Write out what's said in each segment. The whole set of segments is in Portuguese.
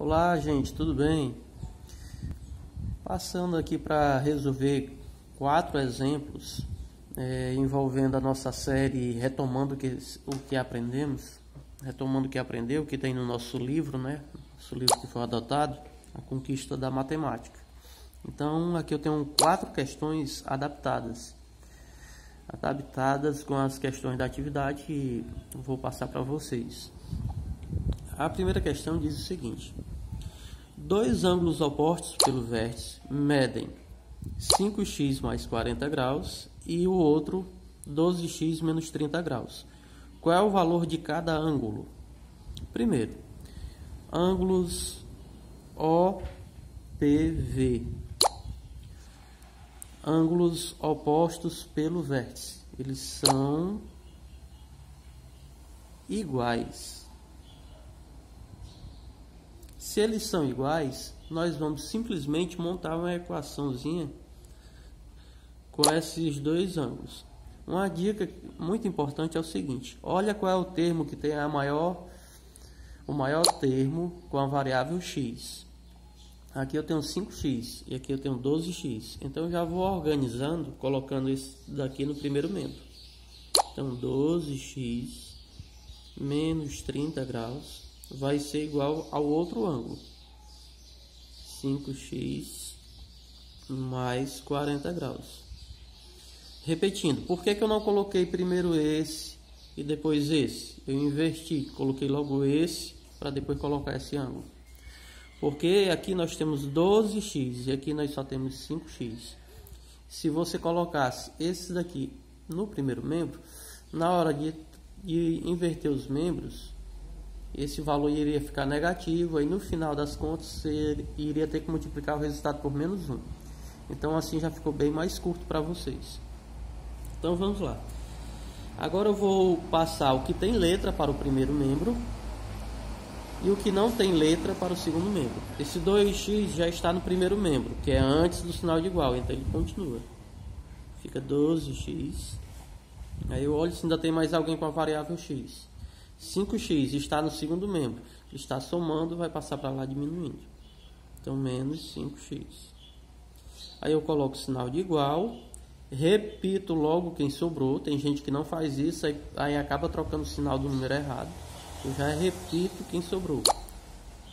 Olá, gente, tudo bem? Passando aqui para resolver 4 exemplos envolvendo a nossa série Retomando o que Aprendemos, retomando o que aprendeu, que tem no nosso livro, né? Nosso livro que foi adotado, A Conquista da Matemática. Então, aqui eu tenho 4 questões adaptadas com as questões da atividade que eu vou passar para vocês. A primeira questão diz o seguinte: dois ângulos opostos pelo vértice medem 5x mais 40 graus e o outro 12x menos 30 graus. Qual é o valor de cada ângulo? Primeiro, ângulos OPV, ângulos opostos pelo vértice, eles são iguais. Se eles são iguais, nós vamos simplesmente montar uma equaçãozinha com esses dois ângulos. Uma dica muito importante é o seguinte: olha qual é o termo que tem o maior termo com a variável x. Aqui eu tenho 5x e aqui eu tenho 12x. Então eu já vou organizando, colocando esse daqui no primeiro membro. Então 12x menos 30 graus vai ser igual ao outro ângulo, 5x mais 40 graus. Repetindo, por que eu não coloquei primeiro esse e depois esse? Eu inverti, coloquei logo esse para depois colocar esse ângulo. Porque aqui nós temos 12x e aqui nós só temos 5x. Se você colocasse esse daqui no primeiro membro, na hora de inverter os membros, esse valor iria ficar negativo, aí no final das contas você iria ter que multiplicar o resultado por menos 1. Então assim já ficou bem mais curto para vocês. Então vamos lá. Agora eu vou passar o que tem letra para o primeiro membro e o que não tem letra para o segundo membro. Esse 2x já está no primeiro membro, que é antes do sinal de igual, então ele continua. Fica 12x. Aí eu olho se ainda tem mais alguém com a variável x. 5x está no segundo membro, está somando, vai passar para lá diminuindo. Então, menos 5x. Aí eu coloco o sinal de igual, repito logo quem sobrou. Tem gente que não faz isso, aí acaba trocando o sinal do número errado. Eu já repito quem sobrou.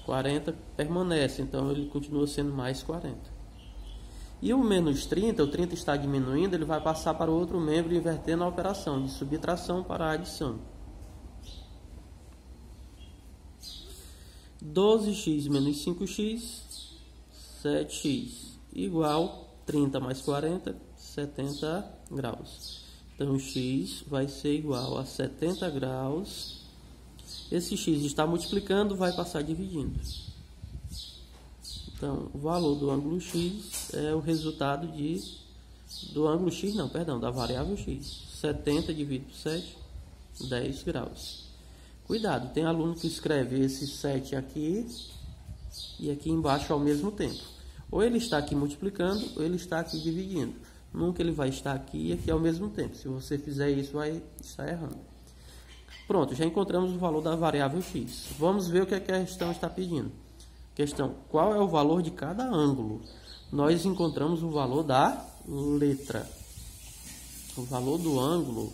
40 permanece, então ele continua sendo mais 40. E o menos 30, o 30 está diminuindo, ele vai passar para o outro membro, invertendo a operação de subtração para a adição. 12x menos 5x, 7x, igual 30 mais 40, 70 graus. Então, x vai ser igual a 70 graus. Esse x está multiplicando, vai passar dividindo. Então, o valor do ângulo x é o resultado do ângulo x, não, perdão, da variável x. 70 dividido por 7, 10 graus. Cuidado, tem aluno que escreve esse 7 aqui e aqui embaixo ao mesmo tempo. Ou ele está aqui multiplicando, ou ele está aqui dividindo. Nunca ele vai estar aqui e aqui ao mesmo tempo. Se você fizer isso, vai estar errando. Pronto, já encontramos o valor da variável x. Vamos ver o que a questão está pedindo. Questão: qual é o valor de cada ângulo? Nós encontramos o valor da letra. O valor do ângulo,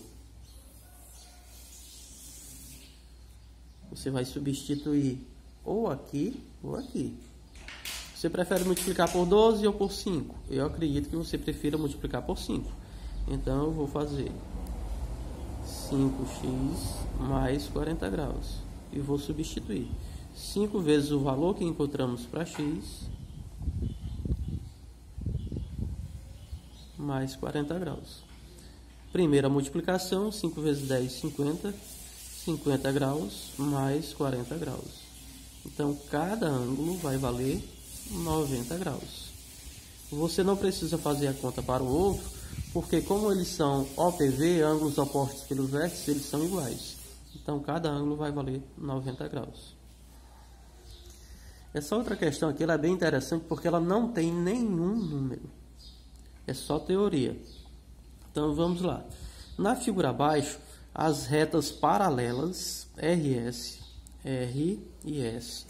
você vai substituir ou aqui ou aqui. Você prefere multiplicar por 12 ou por 5? Eu acredito que você prefira multiplicar por 5. Então eu vou fazer 5x mais 40 graus. E vou substituir 5 vezes o valor que encontramos para x mais 40 graus. Primeira multiplicação, 5 vezes 10, 50. 50 graus mais 40 graus. Então, cada ângulo vai valer 90 graus. Você não precisa fazer a conta para o outro, porque como eles são OPV, ângulos opostos pelo vértice, eles são iguais. Então, cada ângulo vai valer 90 graus. Essa outra questão aqui ela é bem interessante, porque ela não tem nenhum número. É só teoria. Então, vamos lá. Na figura abaixo, as retas paralelas RS, R e S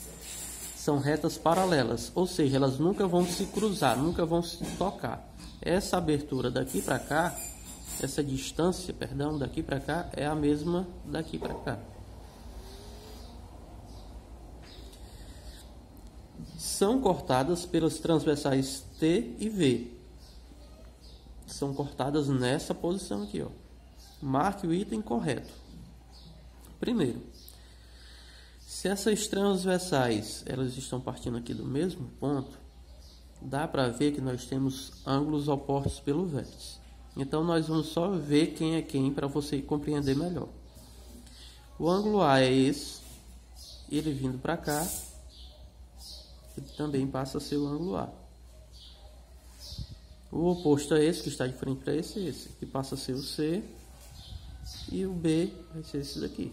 são retas paralelas, ou seja, elas nunca vão se cruzar, nunca vão se tocar. Essa abertura daqui para cá, essa distância, perdão, daqui para cá é a mesma daqui para cá. São cortadas pelas transversais T e V. São cortadas nessa posição aqui, ó. Marque o item correto. Primeiro, se essas transversais elas estão partindo aqui do mesmo ponto, dá para ver que nós temos ângulos opostos pelo vértice. Então nós vamos só ver quem é quem para você compreender melhor. O ângulo A é esse, ele vindo para cá, ele também passa a ser o ângulo A. O oposto é esse, que está de frente para esse, que passa a ser o C, e o B vai ser esse daqui.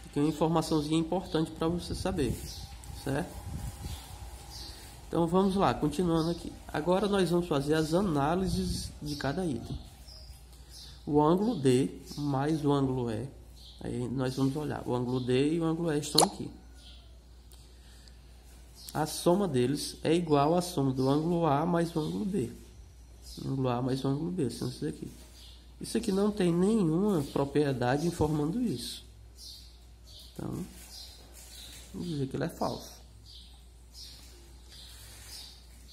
Aqui é uma informaçãozinha importante para você saber, certo? Então vamos lá, continuando aqui. Agora nós vamos fazer as análises de cada item. O ângulo D mais o ângulo E, aí nós vamos olhar, o ângulo D e o ângulo E estão aqui. A soma deles é igual à soma do ângulo A mais o ângulo B. O ângulo A mais o ângulo B, são esses aqui. Isso aqui não tem nenhuma propriedade informando isso. Então, vamos dizer que ele é falso.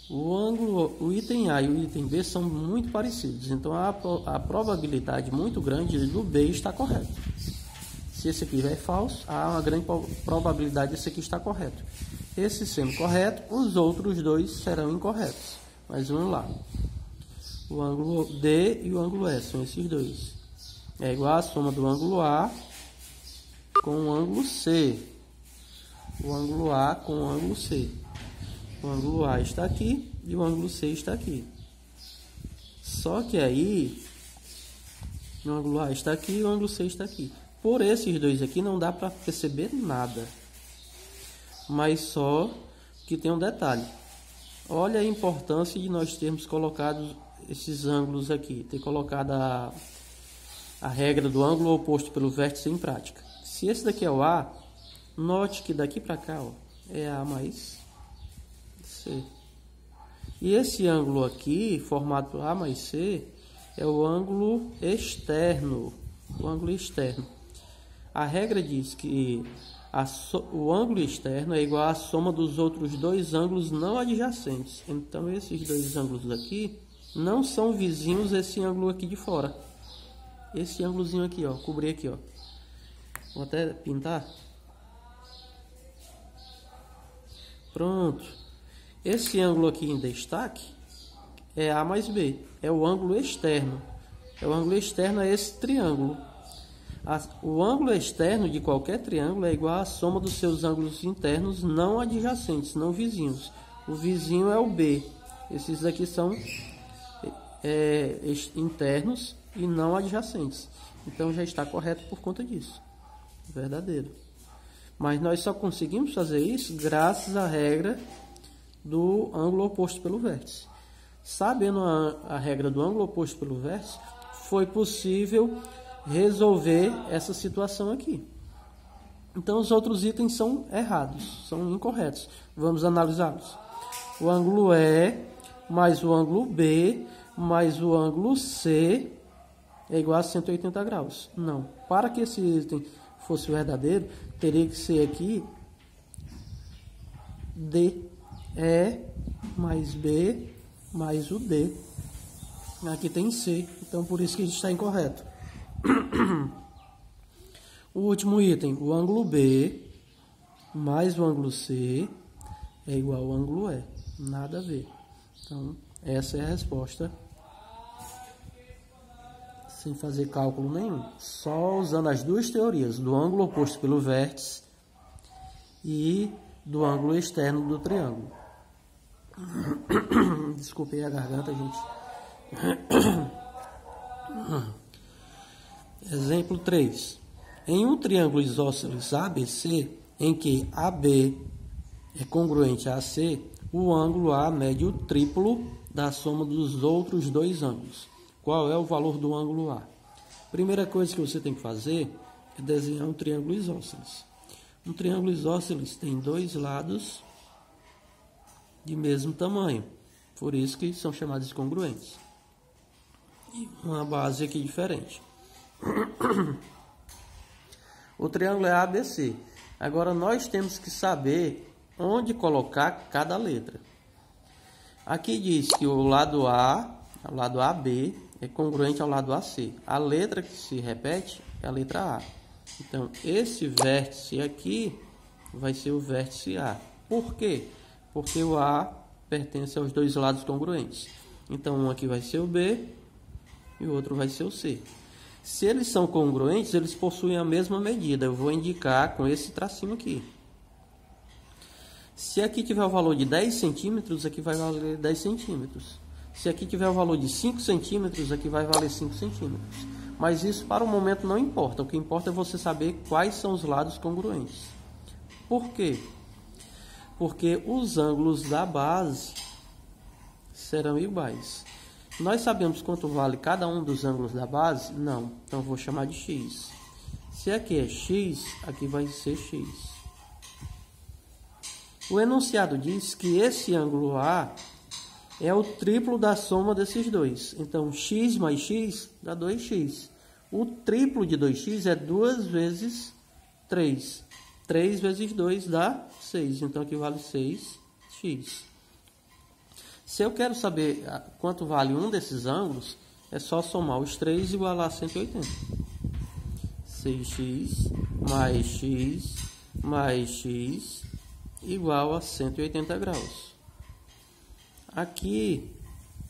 O item A e o item B são muito parecidos. Então, há a probabilidade muito grande do B estar correto. Se esse aqui é falso, há uma grande probabilidade desse aqui estar correto. Esse sendo correto, os outros dois serão incorretos. Mas vamos lá. O ângulo D e o ângulo E são esses dois. É igual a soma do ângulo A com o ângulo C. O ângulo A com o ângulo C. O ângulo A está aqui e o ângulo C está aqui. Só que aí, o ângulo A está aqui e o ângulo C está aqui. Por esses dois aqui não dá para perceber nada. Mas só que tem um detalhe. Olha a importância de nós termos colocado esses ângulos aqui. Ter colocado a regra do ângulo oposto pelo vértice em prática. Se esse daqui é o A, note que daqui para cá, ó, é A mais C. E esse ângulo aqui, formado por A mais C, é o ângulo externo. O ângulo externo. A regra diz que o ângulo externo é igual à soma dos outros dois ângulos não adjacentes. Então, esses dois ângulos aqui não são vizinhos esse ângulo aqui de fora. Esse ângulozinho aqui, ó, cobrir aqui, ó. Vou até pintar. Pronto. Esse ângulo aqui em destaque é A mais B. É o ângulo externo. O ângulo externo é esse triângulo. O ângulo externo de qualquer triângulo é igual à soma dos seus ângulos internos não adjacentes, não vizinhos. O vizinho é o B. Esses daqui são internos e não adjacentes. Então já está correto por conta disso. Verdadeiro. Mas nós só conseguimos fazer isso graças à regra do ângulo oposto pelo vértice. Sabendo a regra do ângulo oposto pelo vértice, foi possível resolver essa situação aqui. Então os outros itens são errados, são incorretos. Vamos analisá-los. O ângulo E mais o ângulo B mais o ângulo C é igual a 180 graus. Não. Para que esse item fosse verdadeiro, teria que ser aqui D, E mais B mais o D. Aqui tem C, então por isso que está incorreto. O último item, o ângulo B mais o ângulo C é igual ao ângulo E. Nada a ver. Então, essa é a resposta. Sem fazer cálculo nenhum. Só usando as duas teorias, do ângulo oposto pelo vértice e do ângulo externo do triângulo. Desculpei a garganta, gente. Exemplo 3. Em um triângulo isósceles ABC, em que AB é congruente a AC, o ângulo A mede o triplo da soma dos outros dois ângulos. Qual é o valor do ângulo A? Primeira coisa que você tem que fazer é desenhar um triângulo isósceles. Um triângulo isósceles tem dois lados de mesmo tamanho, por isso que são chamados de congruentes. E uma base aqui diferente. O triângulo é ABC. Agora nós temos que saber onde colocar cada letra. Aqui diz que o lado AB é congruente ao lado AC. A letra que se repete é a letra A. Então, esse vértice aqui vai ser o vértice A. Por quê? Porque o A pertence aos dois lados congruentes. Então, um aqui vai ser o B e o outro vai ser o C. Se eles são congruentes, eles possuem a mesma medida. Eu vou indicar com esse tracinho aqui. Se aqui tiver o valor de 10 centímetros, aqui vai valer 10 centímetros. Se aqui tiver o valor de 5 centímetros, aqui vai valer 5 centímetros. Mas isso para o momento não importa. O que importa é você saber quais são os lados congruentes. Por quê? Porque os ângulos da base serão iguais. Nós sabemos quanto vale cada um dos ângulos da base? Não. Então eu vou chamar de x. Se aqui é x, aqui vai ser x. O enunciado diz que esse ângulo A é o triplo da soma desses dois. Então, x mais x dá 2x. O triplo de 2x é 2 vezes 3. 3 vezes 2 dá 6. Então, aqui vale 6x. Se eu quero saber quanto vale um desses ângulos, é só somar os 3 e igualar a 180. 6x mais x igual a 180 graus. Aqui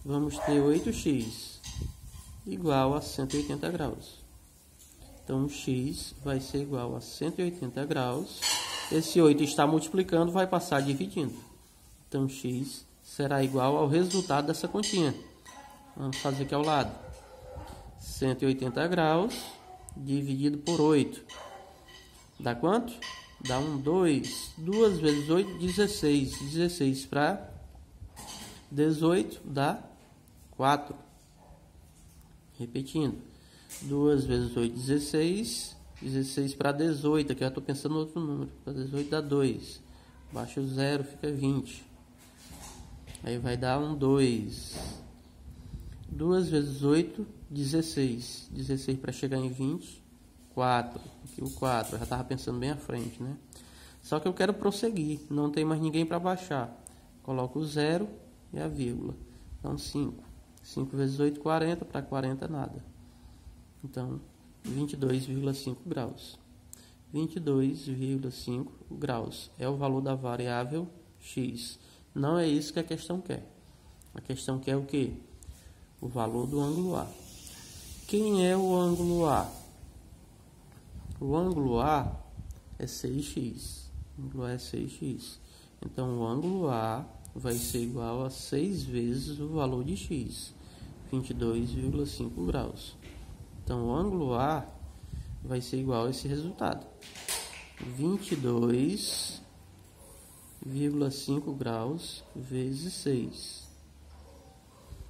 vamos ter 8x igual a 180 graus. Então, x vai ser igual a 180 graus. Esse 8 está multiplicando, vai passar dividindo. Então, x será igual ao resultado dessa continha. Vamos fazer aqui ao lado. 180 graus dividido por 8. Dá quanto? Dá 2. 2 vezes 8, 16. 16 para 18 dá 4. Repetindo. 2 vezes 8, 16. 16 para 18. Aqui eu estou pensando no outro número. Para 18 dá 2. Baixa o 0, fica 20. Aí vai dar 2. 2 vezes 8, 16. 16 para chegar em 20, 4. Aqui o 4. Eu já estava pensando bem à frente, né? Só que eu quero prosseguir. Não tem mais ninguém para baixar. Coloco o 0 e a vírgula. Então, 5. 5 vezes 8, 40. Para 40, nada. Então, 22,5 graus. 22,5 graus é o valor da variável x. Não é isso que a questão quer. A questão quer o quê? O valor do ângulo A. Quem é o ângulo A? O ângulo A é 6x. O ângulo A é 6x. Então, o ângulo A vai ser igual a 6 vezes o valor de x. 22,5 graus. Então, o ângulo A vai ser igual a esse resultado. 22,5 graus vezes 6.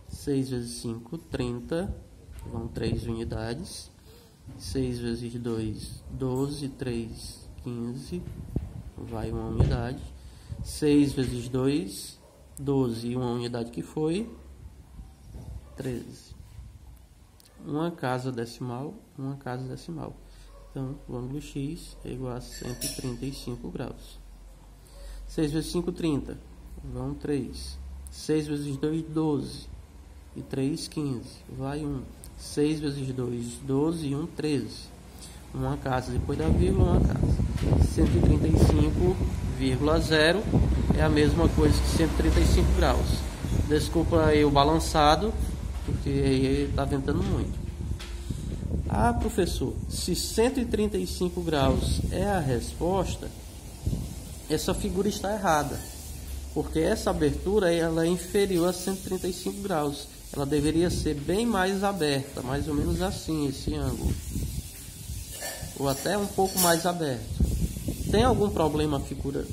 6 vezes 5, 30. Vão 3 unidades. 6 vezes 2, 12. 3, 15. Vai uma unidade. 6 vezes 2, 12. E uma unidade que foi 13. Uma casa decimal, uma casa decimal. Então, o ângulo x é igual a 135 graus. 6 vezes 5, 30. Vão 3. 6 vezes 2, 12. E 3, 15. Vai 1. 6 vezes 2, 12. E 1, 13. Uma casa depois da vírgula, uma casa. 135,0 é a mesma coisa que 135 graus. Desculpa aí o balançado, porque aí está ventando muito. Ah, professor, se 135 graus é a resposta, essa figura está errada. Porque essa abertura ela é inferior a 135 graus. Ela deveria ser bem mais aberta, mais ou menos assim, esse ângulo. Ou até um pouco mais aberto. Tem algum problema a figura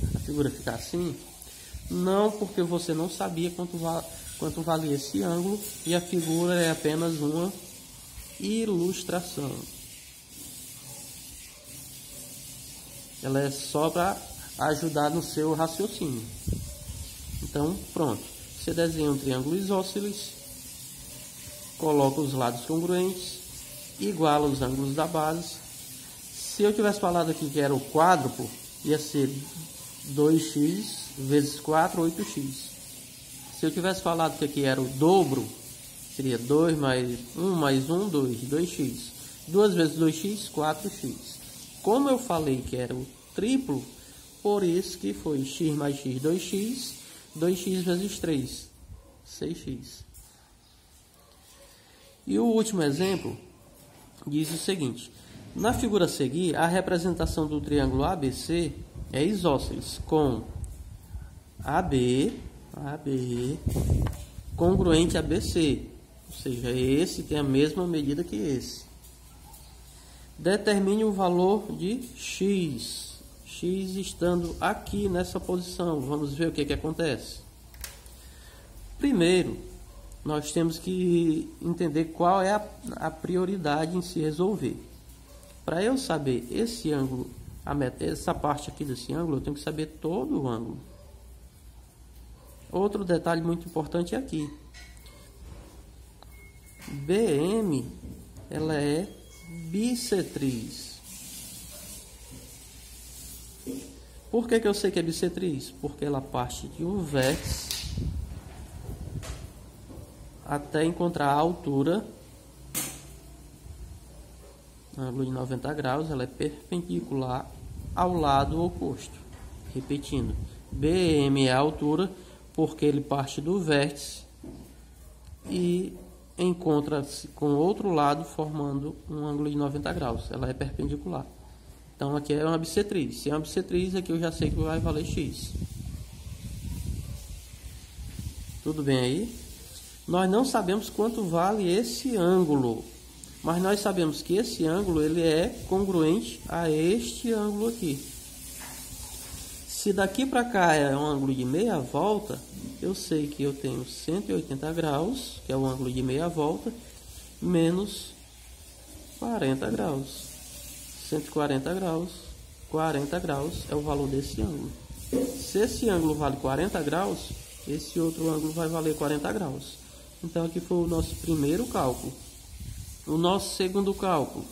ficar assim? Não, porque você não sabia quanto valia esse ângulo e a figura é apenas uma ilustração. ela é só para ajudar no seu raciocínio. Então, pronto. Você desenha um triângulo isósceles, coloca os lados congruentes, iguala os ângulos da base. Se eu tivesse falado aqui que era o quádruplo, ia ser 2x vezes 4, 8x. Se eu tivesse falado que aqui era o dobro, seria 2 mais 1 mais 1, 2, 2x. 2 vezes 2x, 4x. Como eu falei que era o triplo, por isso que foi x mais x, 2x, 2x vezes 3, 6x. E o último exemplo diz o seguinte: na figura a seguir, a representação do triângulo ABC é isósceles com AB congruente a BC, ou seja, esse tem a mesma medida que esse. Determine o valor de x estando aqui nessa posição. Vamos ver o que acontece. Primeiro, nós temos que entender qual é a prioridade em se resolver. Para eu saber esse ângulo, essa parte aqui desse ângulo, eu tenho que saber todo o ângulo. Outro detalhe muito importante é aqui. BM, ela é bissetriz. Por que eu sei que é bissetriz? Porque ela parte de um vértice até encontrar a altura, ângulo de 90 graus, ela é perpendicular ao lado oposto. Repetindo, BM é a altura porque ele parte do vértice e encontra-se com o outro lado formando um ângulo de 90 graus. Ela é perpendicular. Então aqui é uma bissetriz. Se é uma bissetriz, aqui eu já sei que vai valer x. Tudo bem aí? Nós não sabemos quanto vale esse ângulo, mas nós sabemos que esse ângulo ele é congruente a este ângulo aqui. Se daqui para cá é um ângulo de meia volta, eu sei que eu tenho 180 graus, que é o ângulo de meia volta, menos 40 graus. 140 graus, 40 graus é o valor desse ângulo. Se esse ângulo vale 40 graus, esse outro ângulo vai valer 40 graus. Então aqui foi o nosso primeiro cálculo. O nosso segundo cálculo: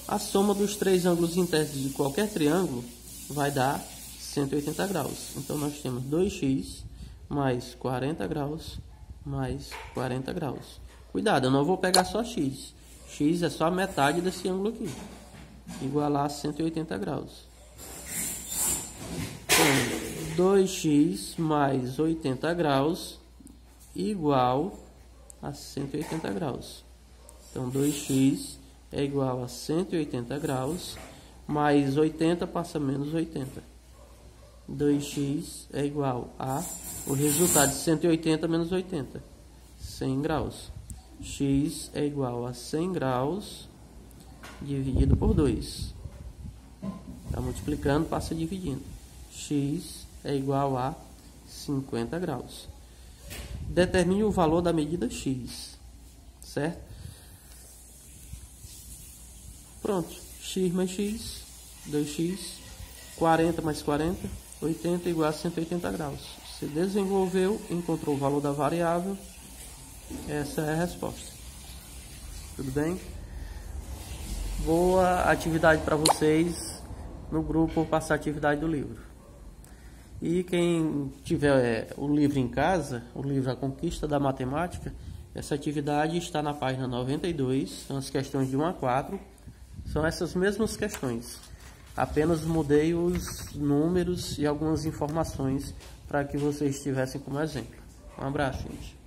a soma dos três ângulos intérpretes de qualquer triângulo vai dar 180 graus. Então nós temos 2x mais 40 graus mais 40 graus. Cuidado, eu não vou pegar só x. X é só a metade desse ângulo aqui. Igualar a 180 graus. Então, 2x mais 80 graus igual a 180 graus. Então 2x é igual a 180 graus, mais 80 passa menos 80. 2x é igual a, o resultado de 180 menos 80, 100 graus. X é igual a 100 graus dividido por 2. Está multiplicando, passa dividindo. X é igual a 50 graus. Determine o valor da medida x, certo? Pronto, x mais x, 2x, 40 mais 40, 80 igual a 180 graus. Você desenvolveu, encontrou o valor da variável, essa é a resposta. Tudo bem? Boa atividade para vocês no grupo Passar Atividade do Livro. E quem tiver o livro em casa, o livro A Conquista da Matemática, essa atividade está na página 92, são as questões de 1 a 4, são essas mesmas questões. Apenas mudei os números e algumas informações para que vocês tivessem como exemplo. Um abraço, gente.